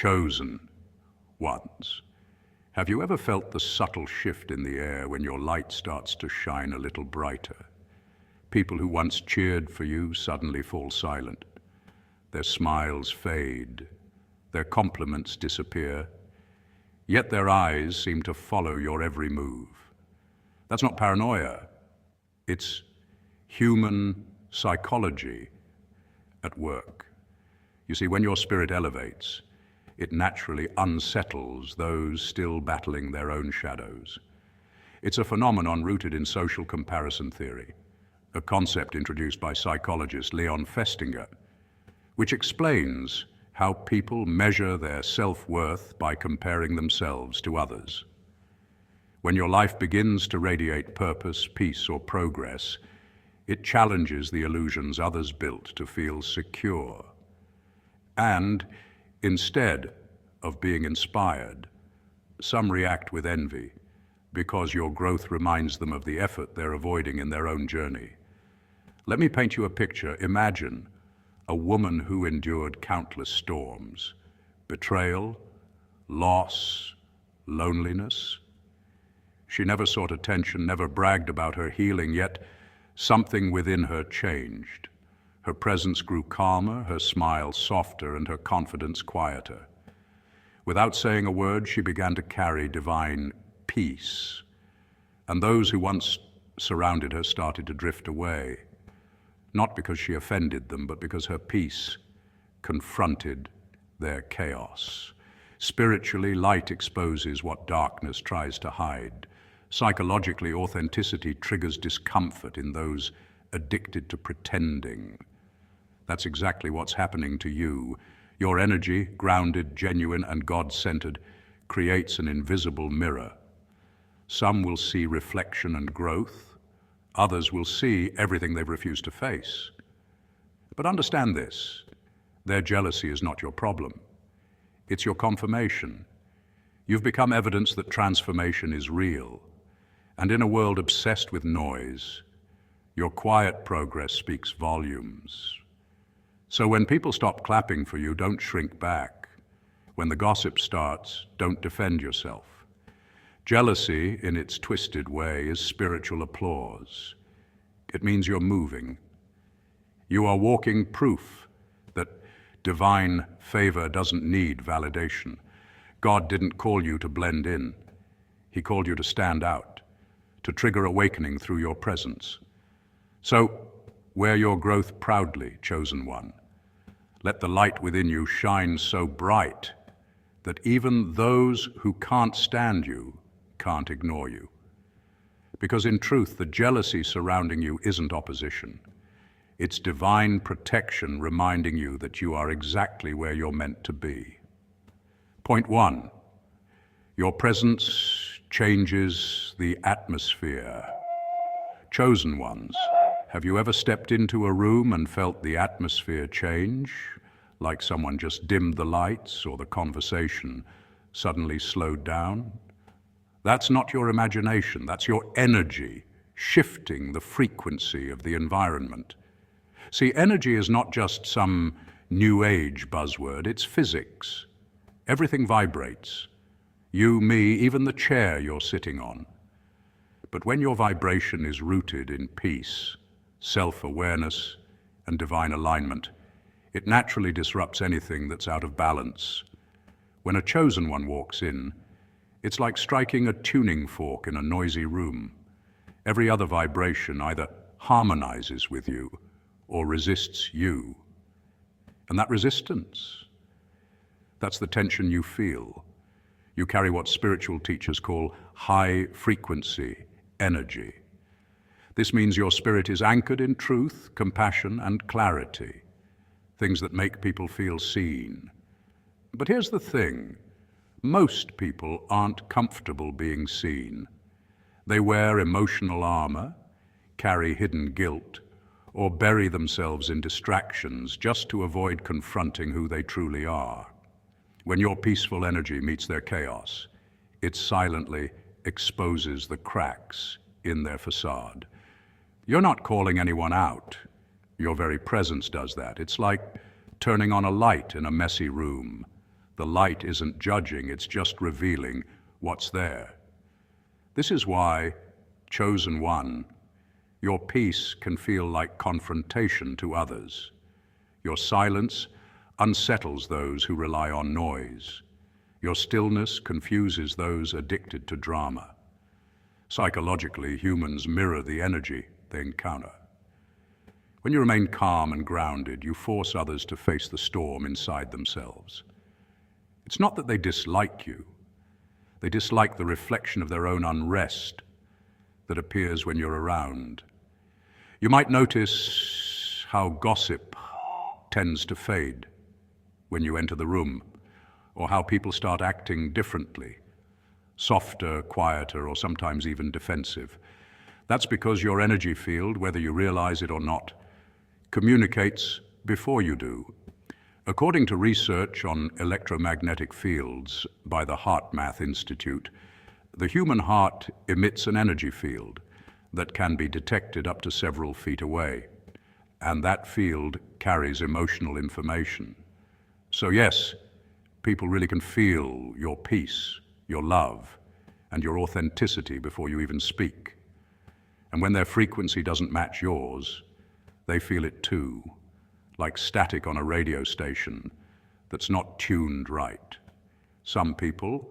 chosen ones. Have you ever felt the subtle shift in the air when your light starts to shine a little brighter? People who once cheered for you suddenly fall silent. Their smiles fade, their compliments disappear, yet their eyes seem to follow your every move. That's not paranoia, it's human psychology at work. You see, when your spirit elevates, it naturally unsettles those still battling their own shadows. It's a phenomenon rooted in social comparison theory, a concept introduced by psychologist Leon Festinger, which explains how people measure their self-worth by comparing themselves to others. When your life begins to radiate purpose, peace, or progress, it challenges the illusions others built to feel secure. And instead of being inspired, some react with envy because your growth reminds them of the effort they're avoiding in their own journey. Let me paint you a picture. Imagine a woman who endured countless storms, betrayal, loss, loneliness. She never sought attention, never bragged about her healing, yet something within her changed. Her presence grew calmer, her smile softer, and her confidence quieter. Without saying a word, she began to carry divine peace, and those who once surrounded her started to drift away, not because she offended them, but because her peace confronted their chaos. Spiritually, light exposes what darkness tries to hide. Psychologically, authenticity triggers discomfort in those addicted to pretending. That's exactly what's happening to you. Your energy, grounded, genuine, and God-centered, creates an invisible mirror. Some will see reflection and growth. Others will see everything they've refused to face. But understand this, their jealousy is not your problem. It's your confirmation. You've become evidence that transformation is real. And in a world obsessed with noise, your quiet progress speaks volumes. So when people stop clapping for you, don't shrink back. When the gossip starts, don't defend yourself. Jealousy, in its twisted way, is spiritual applause. It means you're moving. You are walking proof that divine favor doesn't need validation. God didn't call you to blend in. He called you to stand out, to trigger awakening through your presence. So, wear your growth proudly, chosen one. Let the light within you shine so bright that even those who can't stand you can't ignore you. Because in truth, the jealousy surrounding you isn't opposition. It's divine protection reminding you that you are exactly where you're meant to be. Point 1, your presence changes the atmosphere. Chosen ones, have you ever stepped into a room and felt the atmosphere change, like someone just dimmed the lights or the conversation suddenly slowed down? That's not your imagination, that's your energy shifting the frequency of the environment. See, energy is not just some new age buzzword, it's physics. Everything vibrates. You, me, even the chair you're sitting on. But when your vibration is rooted in peace, self-awareness, and divine alignment, it naturally disrupts anything that's out of balance. When a chosen one walks in, it's like striking a tuning fork in a noisy room. Every other vibration either harmonizes with you or resists you. And that resistance, that's the tension you feel. You carry what spiritual teachers call high-frequency energy. This means your spirit is anchored in truth, compassion, and clarity, things that make people feel seen. But here's the thing. Most people aren't comfortable being seen. They wear emotional armor, carry hidden guilt, or bury themselves in distractions just to avoid confronting who they truly are. When your peaceful energy meets their chaos, it silently exposes the cracks in their facade. You're not calling anyone out. Your very presence does that. It's like turning on a light in a messy room. The light isn't judging, it's just revealing what's there. This is why, chosen one, your peace can feel like confrontation to others. Your silence unsettles those who rely on noise. Your stillness confuses those addicted to drama. Psychologically, humans mirror the energy they encounter. When you remain calm and grounded, you force others to face the storm inside themselves. It's not that they dislike you. They dislike the reflection of their own unrest that appears when you're around. You might notice how gossip tends to fade when you enter the room, or how people start acting differently, softer, quieter, or sometimes even defensive. That's because your energy field, whether you realize it or not, communicates before you do. According to research on electromagnetic fields by the HeartMath Institute, the human heart emits an energy field that can be detected up to several feet away, and that field carries emotional information. So yes, people really can feel your peace, your love, and your authenticity before you even speak. And when their frequency doesn't match yours, they feel it too, like static on a radio station that's not tuned right. Some people,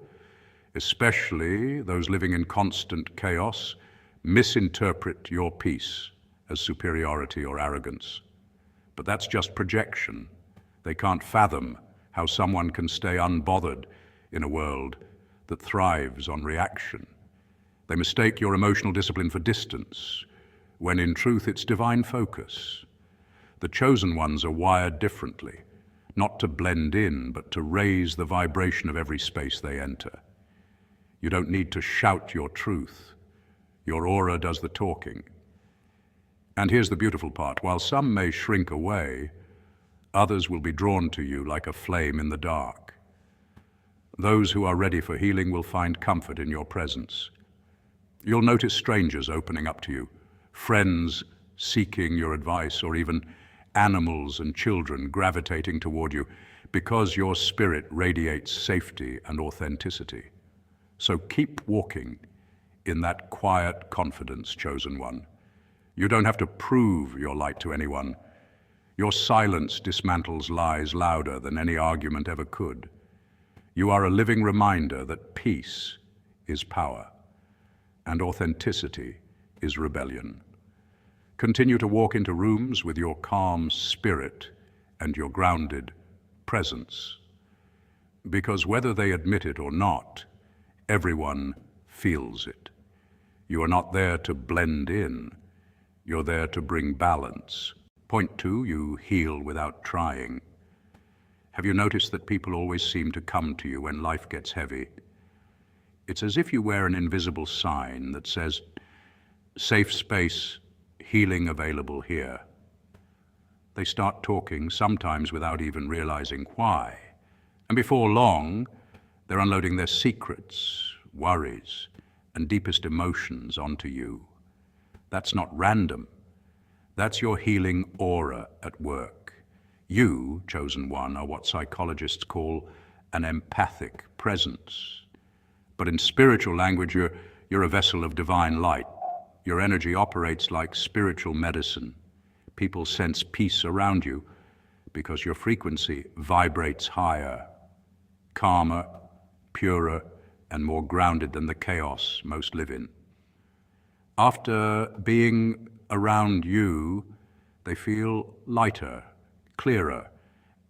especially those living in constant chaos, misinterpret your peace as superiority or arrogance. But that's just projection. They can't fathom how someone can stay unbothered in a world that thrives on reaction. They mistake your emotional discipline for distance, when in truth it's divine focus. The chosen ones are wired differently, not to blend in, but to raise the vibration of every space they enter. You don't need to shout your truth. Your aura does the talking. And here's the beautiful part. While some may shrink away, others will be drawn to you like a flame in the dark. Those who are ready for healing will find comfort in your presence. You'll notice strangers opening up to you, friends seeking your advice, or even animals and children gravitating toward you because your spirit radiates safety and authenticity. So keep walking in that quiet confidence, chosen one. You don't have to prove your light to anyone. Your silence dismantles lies louder than any argument ever could. You are a living reminder that peace is power and authenticity is rebellion. Continue to walk into rooms with your calm spirit and your grounded presence, because whether they admit it or not, everyone feels it. You are not there to blend in, you're there to bring balance. Point two, you heal without trying. Have you noticed that people always seem to come to you when life gets heavy? It's as if you wear an invisible sign that says, "Safe space, healing available here." They start talking, sometimes without even realizing why. And before long, they're unloading their secrets, worries, and deepest emotions onto you. That's not random. That's your healing aura at work. You, chosen one, are what psychologists call an empathic presence. But in spiritual language, you're a vessel of divine light. Your energy operates like spiritual medicine. People sense peace around you because your frequency vibrates higher, calmer, purer, and more grounded than the chaos most live in. After being around you, they feel lighter, clearer,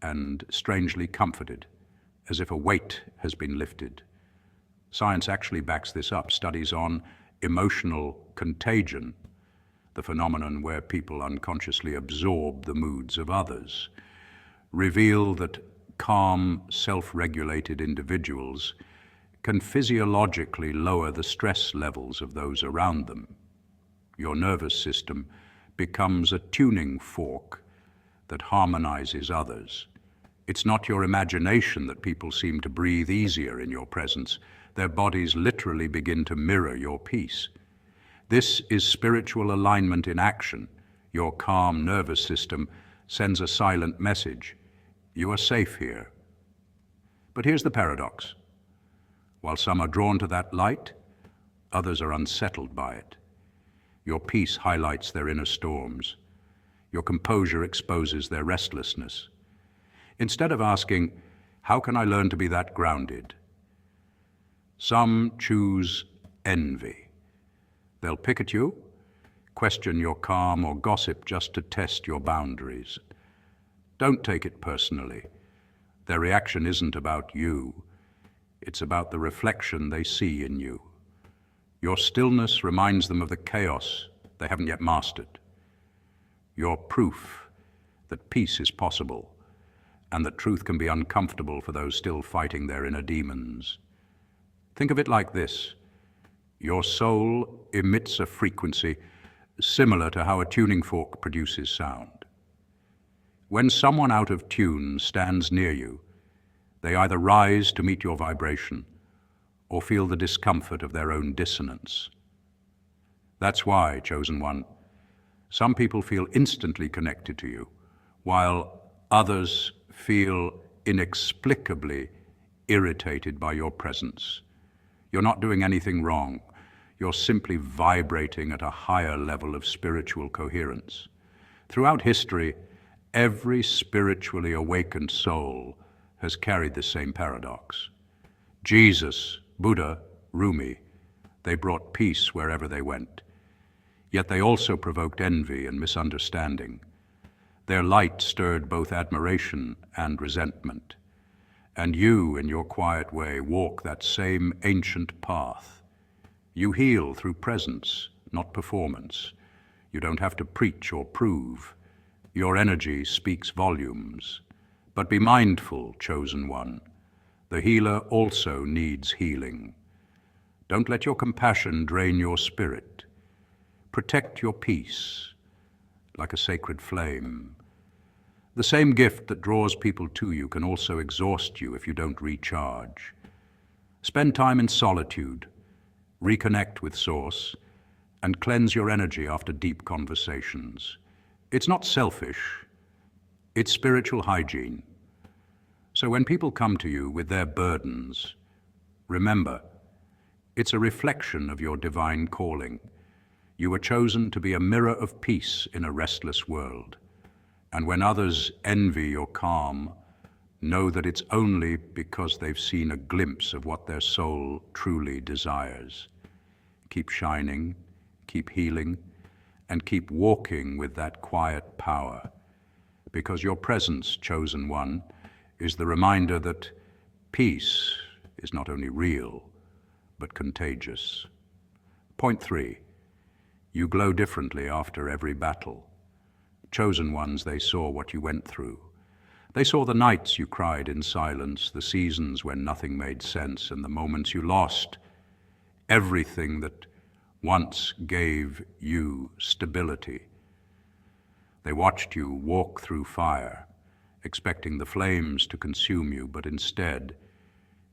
and strangely comforted, as if a weight has been lifted. Science actually backs this up. Studies on emotional contagion, the phenomenon where people unconsciously absorb the moods of others, reveal that calm, self-regulated individuals can physiologically lower the stress levels of those around them. Your nervous system becomes a tuning fork that harmonizes others. It's not your imagination that people seem to breathe easier in your presence. Their bodies literally begin to mirror your peace. This is spiritual alignment in action. Your calm nervous system sends a silent message. You are safe here. But here's the paradox. While some are drawn to that light, others are unsettled by it. Your peace highlights their inner storms. Your composure exposes their restlessness. Instead of asking, how can I learn to be that grounded? Some choose envy. They'll pick at you, question your calm, or gossip just to test your boundaries. Don't take it personally. Their reaction isn't about you. It's about the reflection they see in you. Your stillness reminds them of the chaos they haven't yet mastered. You're proof that peace is possible and that truth can be uncomfortable for those still fighting their inner demons. Think of it like this. Your soul emits a frequency similar to how a tuning fork produces sound. When someone out of tune stands near you, they either rise to meet your vibration or feel the discomfort of their own dissonance. That's why, chosen one, some people feel instantly connected to you, while others feel inexplicably irritated by your presence. You're not doing anything wrong. You're simply vibrating at a higher level of spiritual coherence. Throughout history, every spiritually awakened soul has carried the same paradox. Jesus, Buddha, Rumi, they brought peace wherever they went. Yet they also provoked envy and misunderstanding. Their light stirred both admiration and resentment. And you, in your quiet way, walk that same ancient path. You heal through presence, not performance. You don't have to preach or prove. Your energy speaks volumes. But be mindful, chosen one. The healer also needs healing. Don't let your compassion drain your spirit. Protect your peace like a sacred flame. The same gift that draws people to you can also exhaust you if you don't recharge. Spend time in solitude, reconnect with Source, and cleanse your energy after deep conversations. It's not selfish, it's spiritual hygiene. So when people come to you with their burdens, remember, it's a reflection of your divine calling. You were chosen to be a mirror of peace in a restless world. And when others envy your calm, know that it's only because they've seen a glimpse of what their soul truly desires. Keep shining, keep healing, and keep walking with that quiet power. Because your presence, chosen one, is the reminder that peace is not only real, but contagious. Point 3. You glow differently after every battle. Chosen ones, they saw what you went through. They saw the nights you cried in silence, the seasons when nothing made sense, and the moments you lost everything that once gave you stability. They watched you walk through fire, expecting the flames to consume you, but instead,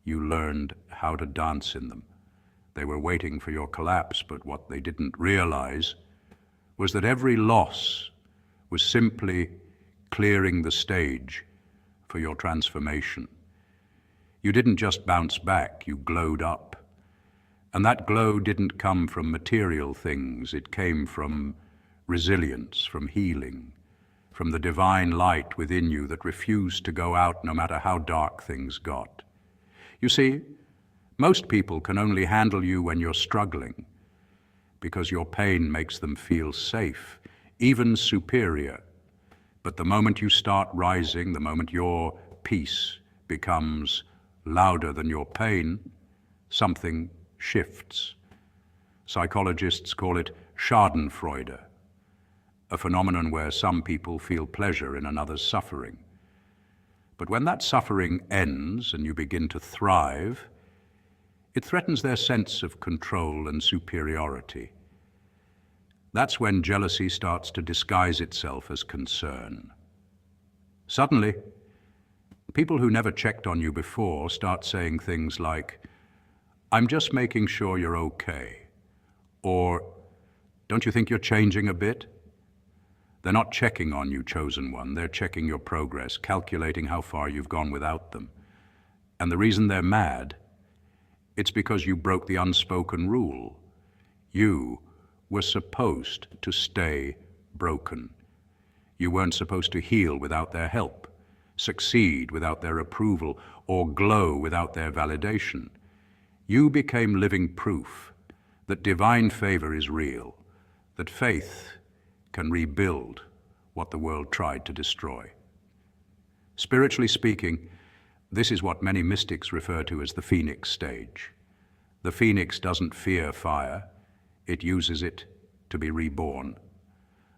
you learned how to dance in them. They were waiting for your collapse, but what they didn't realize was that every loss was simply clearing the stage for your transformation. You didn't just bounce back, you glowed up. And that glow didn't come from material things, it came from resilience, from healing, from the divine light within you that refused to go out no matter how dark things got. You see, most people can only handle you when you're struggling, because your pain makes them feel safe, even superior. But the moment you start rising, the moment your peace becomes louder than your pain, something shifts. Psychologists call it Schadenfreude, a phenomenon where some people feel pleasure in another's suffering. But when that suffering ends and you begin to thrive, it threatens their sense of control and superiority. That's when jealousy starts to disguise itself as concern. Suddenly, people who never checked on you before start saying things like, "I'm just making sure you're okay," or "Don't you think you're changing a bit?" They're not checking on you, chosen one. They're checking your progress, calculating how far you've gone without them. And the reason they're mad, it's because you broke the unspoken rule. You were supposed to stay broken. You weren't supposed to heal without their help, succeed without their approval, or glow without their validation. You became living proof that divine favor is real, that faith can rebuild what the world tried to destroy. Spiritually speaking, this is what many mystics refer to as the phoenix stage. The phoenix doesn't fear fire, it uses it to be reborn.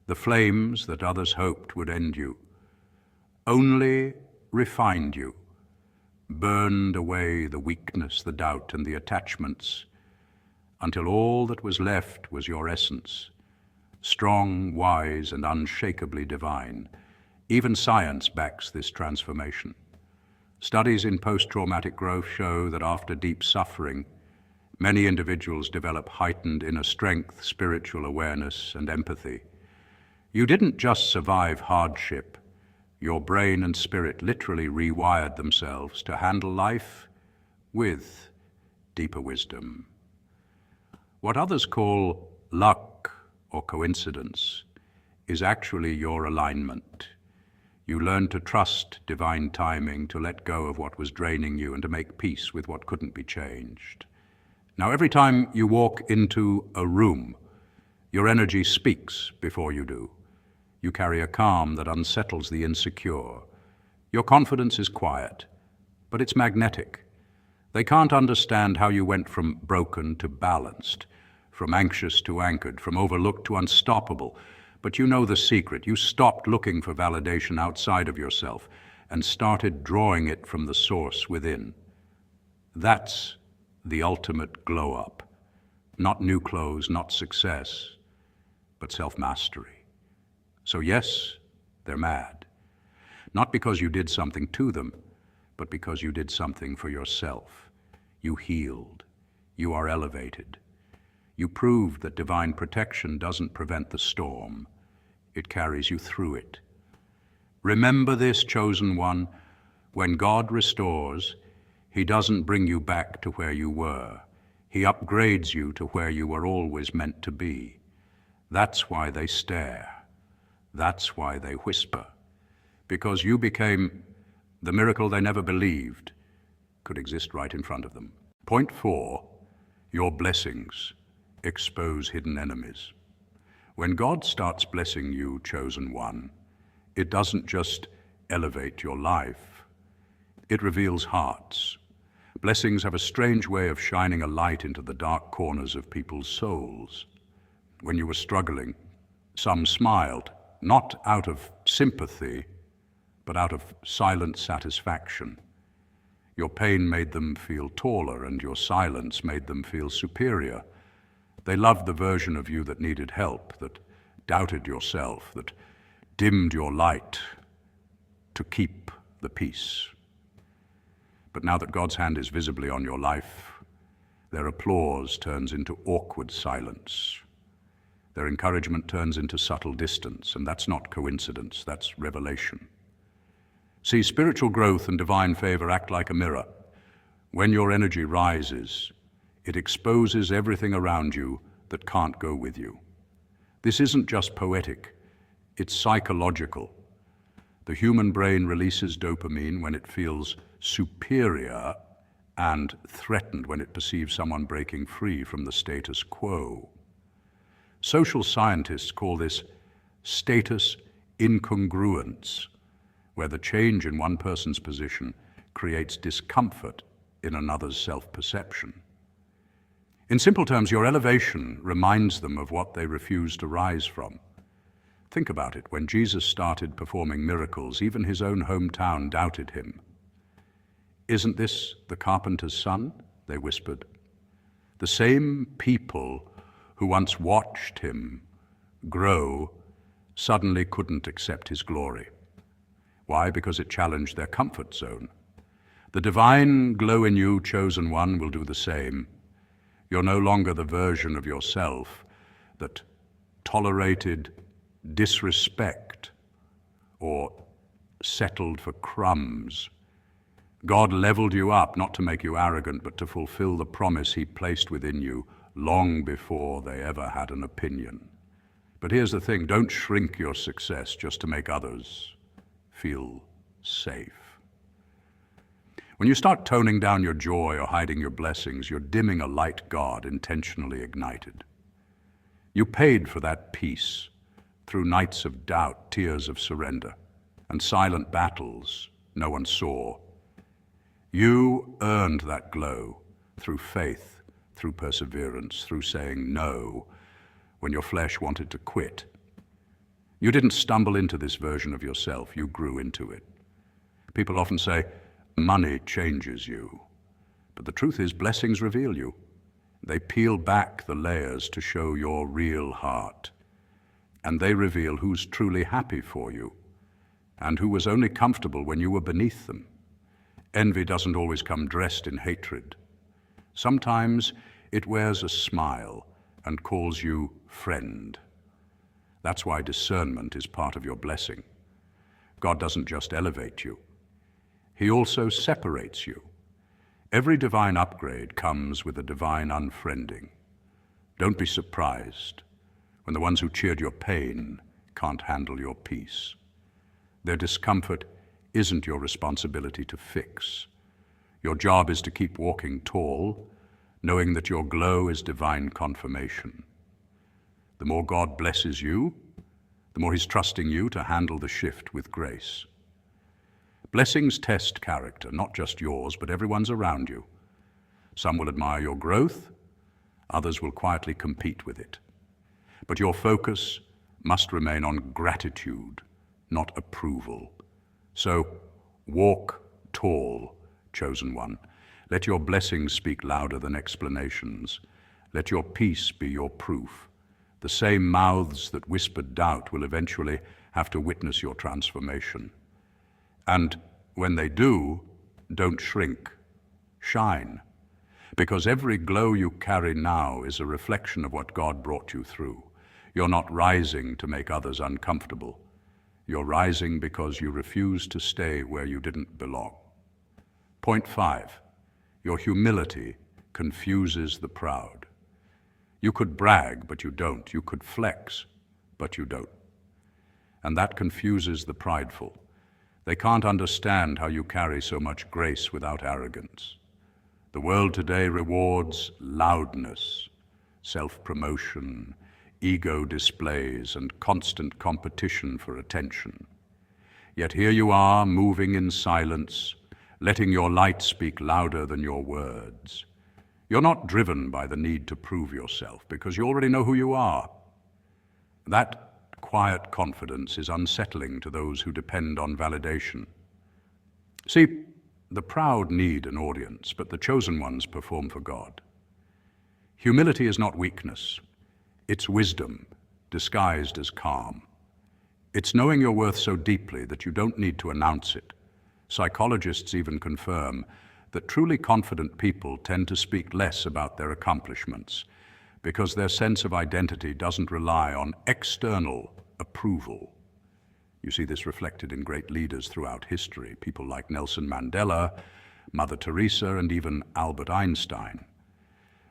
The flames that others hoped would end you only refined you, burned away the weakness, the doubt, and the attachments, until all that was left was your essence, strong, wise, and unshakably divine. Even science backs this transformation. Studies in post-traumatic growth show that after deep suffering, many individuals develop heightened inner strength, spiritual awareness, and empathy. You didn't just survive hardship. Your brain and spirit literally rewired themselves to handle life with deeper wisdom. What others call luck or coincidence is actually your alignment. You learned to trust divine timing, to let go of what was draining you, and to make peace with what couldn't be changed. Now, every time you walk into a room, your energy speaks before you do. You carry a calm that unsettles the insecure. Your confidence is quiet, but it's magnetic. They can't understand how you went from broken to balanced, from anxious to anchored, from overlooked to unstoppable. But you know the secret. You stopped looking for validation outside of yourself and started drawing it from the source within. That's the ultimate glow-up. Not new clothes, not success, but self-mastery. So yes, they're mad. Not because you did something to them, but because you did something for yourself. You healed. You are elevated. You proved that divine protection doesn't prevent the storm. It carries you through it. Remember this, chosen one. When God restores, He doesn't bring you back to where you were. He upgrades you to where you were always meant to be. That's why they stare. That's why they whisper. Because you became the miracle they never believed could exist right in front of them. Point 4, your blessings expose hidden enemies. When God starts blessing you, chosen one, it doesn't just elevate your life, it reveals hearts. Blessings have a strange way of shining a light into the dark corners of people's souls. When you were struggling, some smiled, not out of sympathy, but out of silent satisfaction. Your pain made them feel taller, and your silence made them feel superior. They loved the version of you that needed help, that doubted yourself, that dimmed your light to keep the peace. But now that God's hand is visibly on your life, their applause turns into awkward silence. Their encouragement turns into subtle distance, and that's not coincidence, that's revelation. See, spiritual growth and divine favor act like a mirror. When your energy rises, it exposes everything around you that can't go with you. This isn't just poetic, it's psychological. The human brain releases dopamine when it feels superior and threatened when it perceives someone breaking free from the status quo. Social scientists call this status incongruence, where the change in one person's position creates discomfort in another's self-perception. In simple terms, your elevation reminds them of what they refuse to rise from. Think about it. When Jesus started performing miracles, even his own hometown doubted him. "Isn't this the carpenter's son?" they whispered. The same people who once watched him grow suddenly couldn't accept his glory. Why? Because it challenged their comfort zone. The divine glow in you, chosen one, will do the same. You're no longer the version of yourself that tolerated disrespect or settled for crumbs. God leveled you up not to make you arrogant, but to fulfill the promise he placed within you long before they ever had an opinion. But here's the thing, don't shrink your success just to make others feel safe. When you start toning down your joy or hiding your blessings, you're dimming a light God intentionally ignited. You paid for that peace through nights of doubt, tears of surrender, and silent battles no one saw. You earned that glow through faith, through perseverance, through saying no when your flesh wanted to quit. You didn't stumble into this version of yourself, you grew into it. People often say, money changes you. But the truth is, blessings reveal you. They peel back the layers to show your real heart. And they reveal who's truly happy for you and who was only comfortable when you were beneath them. Envy doesn't always come dressed in hatred. Sometimes it wears a smile and calls you friend. That's why discernment is part of your blessing. God doesn't just elevate you. He also separates you. Every divine upgrade comes with a divine unfriending. Don't be surprised when the ones who cheered your pain can't handle your peace. Their discomfort isn't your responsibility to fix. Your job is to keep walking tall, knowing that your glow is divine confirmation. The more God blesses you, the more he's trusting you to handle the shift with grace. Blessings test character, not just yours, but everyone's around you. Some will admire your growth, others will quietly compete with it. But your focus must remain on gratitude, not approval. So walk tall, chosen one. Let your blessings speak louder than explanations. Let your peace be your proof. The same mouths that whispered doubt will eventually have to witness your transformation. And when they do, don't shrink, shine. Because every glow you carry now is a reflection of what God brought you through. You're not rising to make others uncomfortable. You're rising because you refuse to stay where you didn't belong. Point 5, your humility confuses the proud. You could brag, but you don't. You could flex, but you don't. And that confuses the prideful. They can't understand how you carry so much grace without arrogance. The world today rewards loudness, self-promotion, ego displays, and constant competition for attention. Yet here you are, moving in silence, letting your light speak louder than your words. You're not driven by the need to prove yourself, because you already know who you are. That quiet confidence is unsettling to those who depend on validation. See, the proud need an audience, but the chosen ones perform for God. Humility is not weakness. It's wisdom, disguised as calm. It's knowing your worth so deeply that you don't need to announce it. Psychologists even confirm that truly confident people tend to speak less about their accomplishments because their sense of identity doesn't rely on external approval. You see this reflected in great leaders throughout history, people like Nelson Mandela, Mother Teresa, and even Albert Einstein.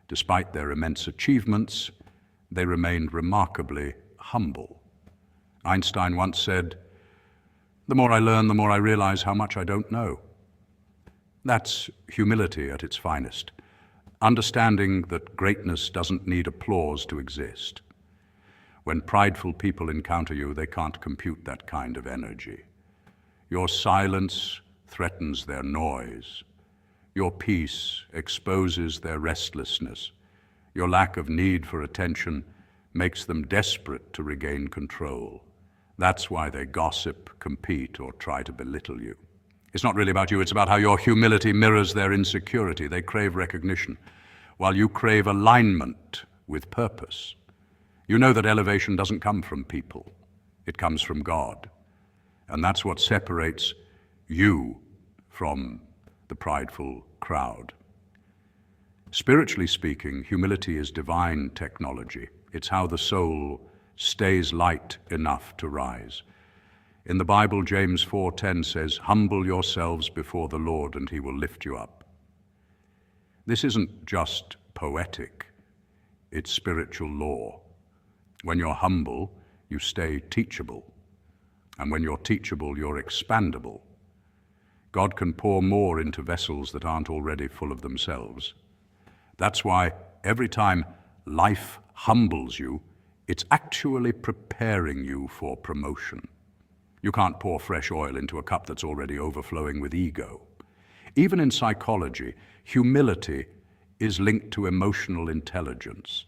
Despite their immense achievements, they remained remarkably humble. Einstein once said, "The more I learn, the more I realize how much I don't know." That's humility at its finest, understanding that greatness doesn't need applause to exist. When prideful people encounter you, they can't compute that kind of energy. Your silence threatens their noise. Your peace exposes their restlessness. Your lack of need for attention makes them desperate to regain control. That's why they gossip, compete, or try to belittle you. It's not really about you, it's about how your humility mirrors their insecurity. They crave recognition, while you crave alignment with purpose. You know that elevation doesn't come from people, it comes from God. And that's what separates you from the prideful crowd. Spiritually speaking, humility is divine technology. It's how the soul stays light enough to rise. In the Bible, James 4:10 says, "Humble yourselves before the Lord and he will lift you up." This isn't just poetic, it's spiritual law. When you're humble, you stay teachable. And when you're teachable, you're expandable. God can pour more into vessels that aren't already full of themselves. That's why every time life humbles you, it's actually preparing you for promotion. You can't pour fresh oil into a cup that's already overflowing with ego. Even in psychology, humility is linked to emotional intelligence,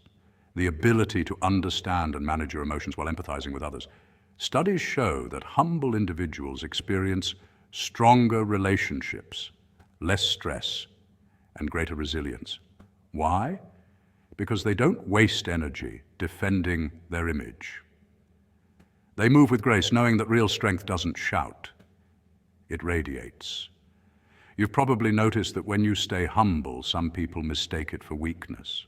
the ability to understand and manage your emotions while empathizing with others. Studies show that humble individuals experience stronger relationships, less stress, and greater resilience. Why? Because they don't waste energy defending their image. They move with grace, knowing that real strength doesn't shout, it radiates. You've probably noticed that when you stay humble, some people mistake it for weakness.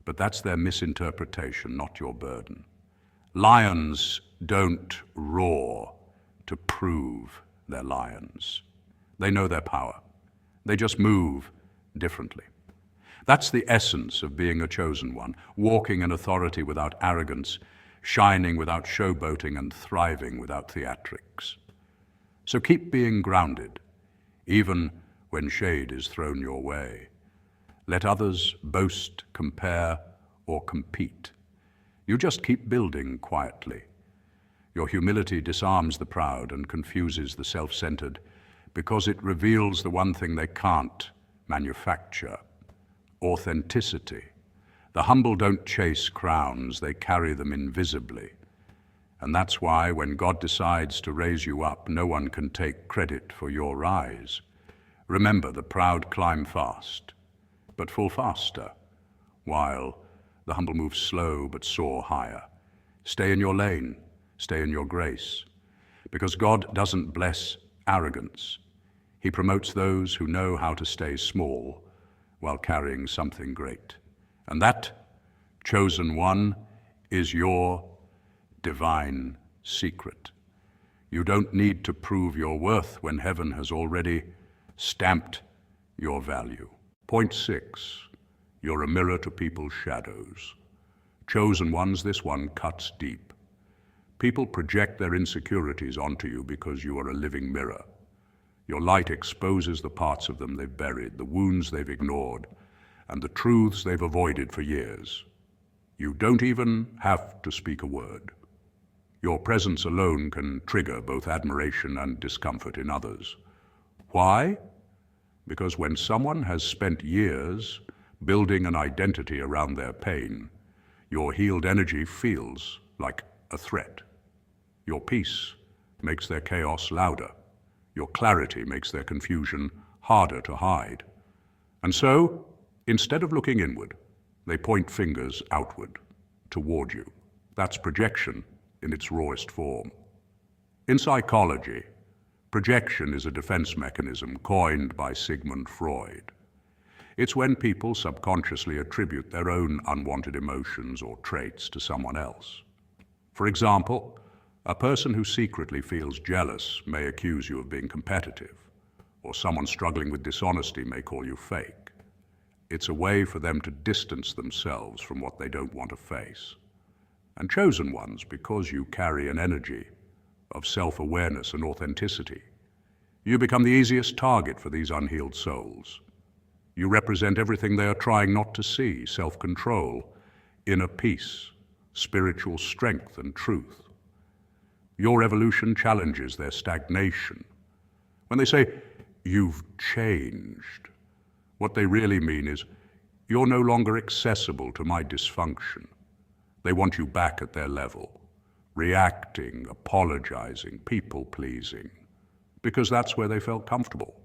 But that's their misinterpretation, not your burden. Lions don't roar to prove they're lions. They know their power. They just move differently. That's the essence of being a chosen one, walking in authority without arrogance, shining without showboating, and thriving without theatrics. So keep being grounded, even when shade is thrown your way. Let others boast, compare, or compete. You just keep building quietly. Your humility disarms the proud and confuses the self-centered because it reveals the one thing they can't manufacture: authenticity. The humble don't chase crowns, they carry them invisibly. And that's why when God decides to raise you up, no one can take credit for your rise. Remember, the proud climb fast, but fall faster, while the humble move slow but soar higher. Stay in your lane, stay in your grace, because God doesn't bless arrogance. He promotes those who know how to stay small while carrying something great. And that, chosen one, is your divine secret. You don't need to prove your worth when heaven has already stamped your value. Point 6, you're a mirror to people's shadows. Chosen ones, this one cuts deep. People project their insecurities onto you because you are a living mirror. Your light exposes the parts of them they've buried, the wounds they've ignored, and the truths they've avoided for years. You don't even have to speak a word. Your presence alone can trigger both admiration and discomfort in others. Why? Because when someone has spent years building an identity around their pain, your healed energy feels like a threat. Your peace makes their chaos louder. Your clarity makes their confusion harder to hide. And so, instead of looking inward, they point fingers outward, toward you. That's projection in its rawest form. In psychology, projection is a defense mechanism coined by Sigmund Freud. It's when people subconsciously attribute their own unwanted emotions or traits to someone else. For example, a person who secretly feels jealous may accuse you of being competitive, or someone struggling with dishonesty may call you fake. It's a way for them to distance themselves from what they don't want to face. And chosen ones, because you carry an energy of self-awareness and authenticity, you become the easiest target for these unhealed souls. You represent everything they are trying not to see: self-control, inner peace, spiritual strength and truth. Your evolution challenges their stagnation. When they say, "You've changed," what they really mean is, "You're no longer accessible to my dysfunction." They want you back at their level, reacting, apologizing, people-pleasing, because that's where they felt comfortable.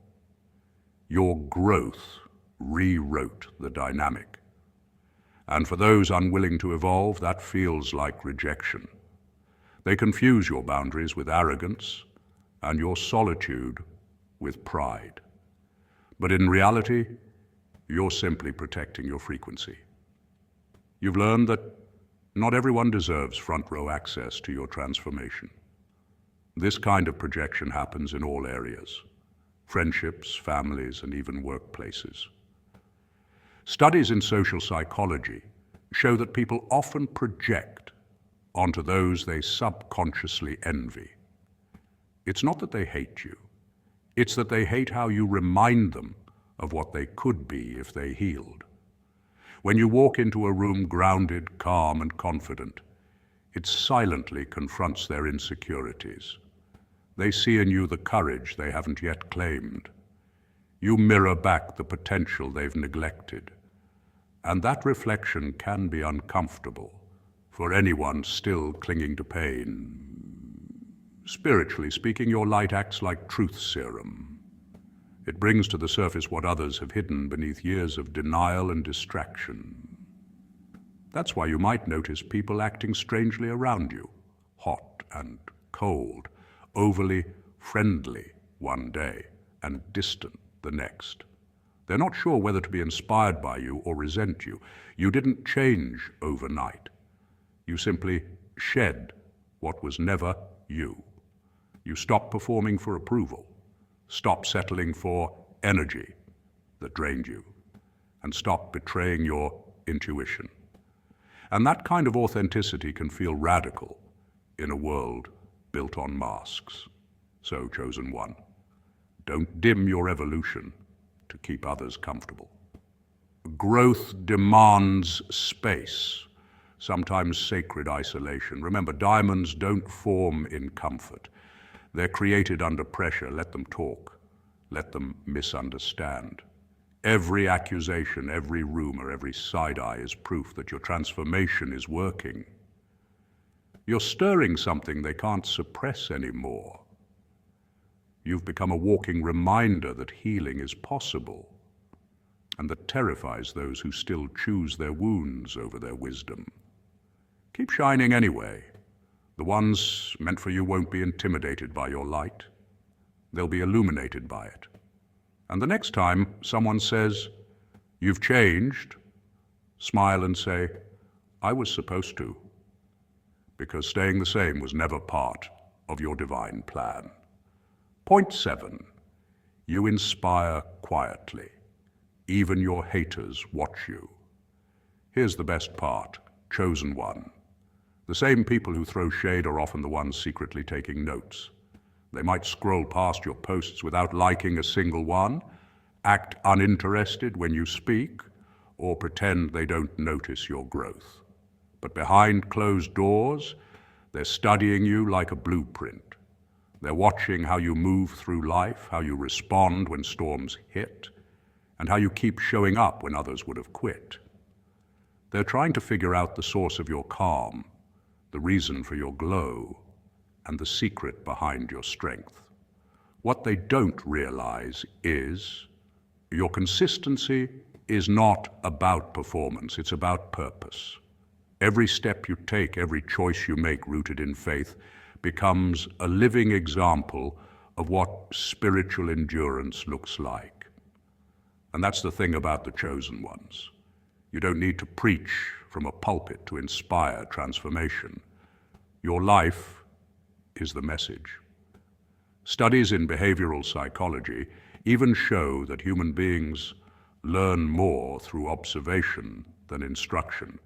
Your growth rewrote the dynamic. And for those unwilling to evolve, that feels like rejection. They confuse your boundaries with arrogance and your solitude with pride. But in reality, you're simply protecting your frequency. You've learned that not everyone deserves front row access to your transformation. This kind of projection happens in all areas: friendships, families, and even workplaces. Studies in social psychology show that people often project onto those they subconsciously envy. It's not that they hate you, it's that they hate how you remind them of what they could be if they healed. When you walk into a room grounded, calm, and confident, it silently confronts their insecurities. They see in you the courage they haven't yet claimed. You mirror back the potential they've neglected. And that reflection can be uncomfortable for anyone still clinging to pain. Spiritually speaking, your light acts like truth serum. It brings to the surface what others have hidden beneath years of denial and distraction. That's why you might notice people acting strangely around you, hot and cold, overly friendly one day and distant the next. They're not sure whether to be inspired by you or resent you. You didn't change overnight. You simply shed what was never you. You stopped performing for approval, stopped settling for energy that drained you, and stopped betraying your intuition. And that kind of authenticity can feel radical in a world built on masks. So, chosen one, don't dim your evolution to keep others comfortable. Growth demands space, sometimes sacred isolation. Remember, diamonds don't form in comfort. They're created under pressure. Let them talk. Let them misunderstand. Every accusation, every rumor, every side-eye is proof that your transformation is working. You're stirring something they can't suppress anymore. You've become a walking reminder that healing is possible, and that terrifies those who still choose their wounds over their wisdom. Keep shining anyway. The ones meant for you won't be intimidated by your light. They'll be illuminated by it. And the next time someone says, "You've changed," smile and say, "I was supposed to," because staying the same was never part of your divine plan. Point 7, you inspire quietly. Even your haters watch you. Here's the best part, chosen one. The same people who throw shade are often the ones secretly taking notes. They might scroll past your posts without liking a single one, act uninterested when you speak, or pretend they don't notice your growth. But behind closed doors, they're studying you like a blueprint. They're watching how you move through life, how you respond when storms hit, and how you keep showing up when others would have quit. They're trying to figure out the source of your calm, the reason for your glow, and the secret behind your strength. What they don't realize is your consistency is not about performance, it's about purpose. Every step you take, every choice you make rooted in faith becomes a living example of what spiritual endurance looks like. And that's the thing about the chosen ones. You don't need to preach from a pulpit to inspire transformation. Your life is the message. Studies in behavioral psychology even show that human beings learn more through observation than instruction.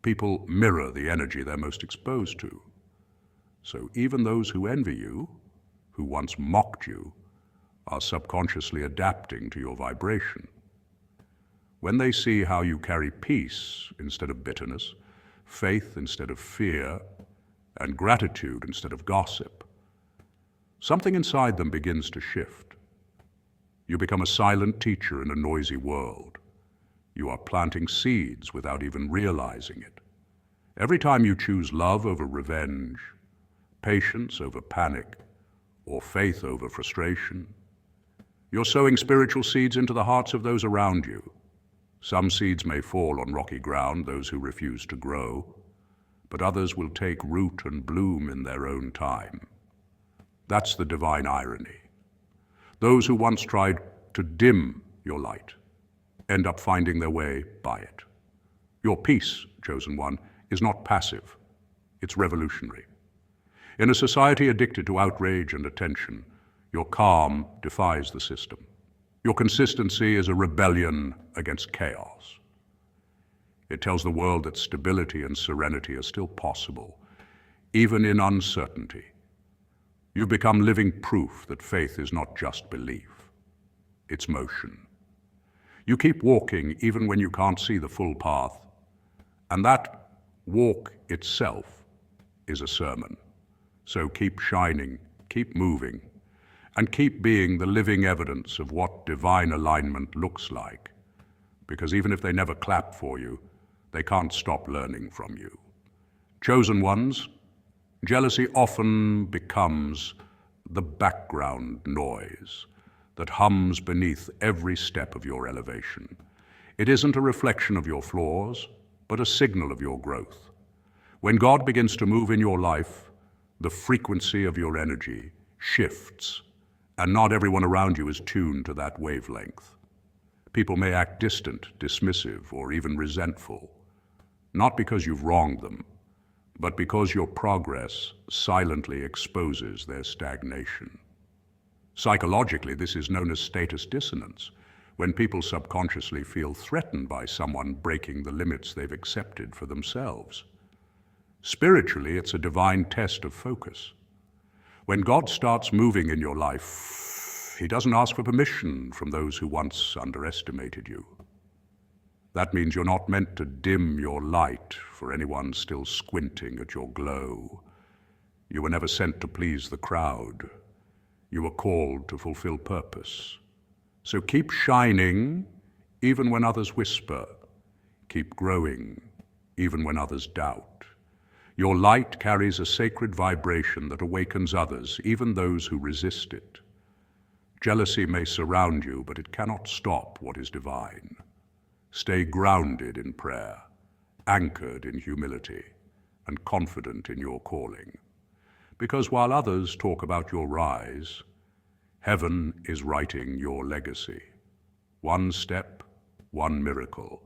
People mirror the energy they're most exposed to. So even those who envy you, who once mocked you, are subconsciously adapting to your vibration. When they see how you carry peace instead of bitterness, faith instead of fear, and gratitude instead of gossip, something inside them begins to shift. You become a silent teacher in a noisy world. You are planting seeds without even realizing it. Every time you choose love over revenge, patience over panic, or faith over frustration, you're sowing spiritual seeds into the hearts of those around you. Some seeds may fall on rocky ground, those who refuse to grow, but others will take root and bloom in their own time. That's the divine irony. Those who once tried to dim your light end up finding their way by it. Your peace, chosen one, is not passive, it's revolutionary. In a society addicted to outrage and attention, your calm defies the system. Your consistency is a rebellion against chaos. It tells the world that stability and serenity are still possible, even in uncertainty. You've become living proof that faith is not just belief, it's motion. You keep walking even when you can't see the full path, and that walk itself is a sermon. So keep shining, keep moving, and keep being the living evidence of what divine alignment looks like. Because even if they never clap for you, they can't stop learning from you. Chosen ones, jealousy often becomes the background noise that hums beneath every step of your elevation. It isn't a reflection of your flaws, but a signal of your growth. When God begins to move in your life, the frequency of your energy shifts, and not everyone around you is tuned to that wavelength. People may act distant, dismissive, or even resentful, not because you've wronged them, but because your progress silently exposes their stagnation. Psychologically, this is known as status dissonance, when people subconsciously feel threatened by someone breaking the limits they've accepted for themselves. Spiritually, it's a divine test of focus. When God starts moving in your life, He doesn't ask for permission from those who once underestimated you. That means you're not meant to dim your light for anyone still squinting at your glow. You were never sent to please the crowd. You were called to fulfill purpose. So keep shining even when others whisper. Keep growing even when others doubt. Your light carries a sacred vibration that awakens others, even those who resist it. Jealousy may surround you, but it cannot stop what is divine. Stay grounded in prayer, anchored in humility, and confident in your calling. Because while others talk about your rise, heaven is writing your legacy. One step, one miracle,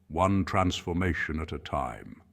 one transformation at a time.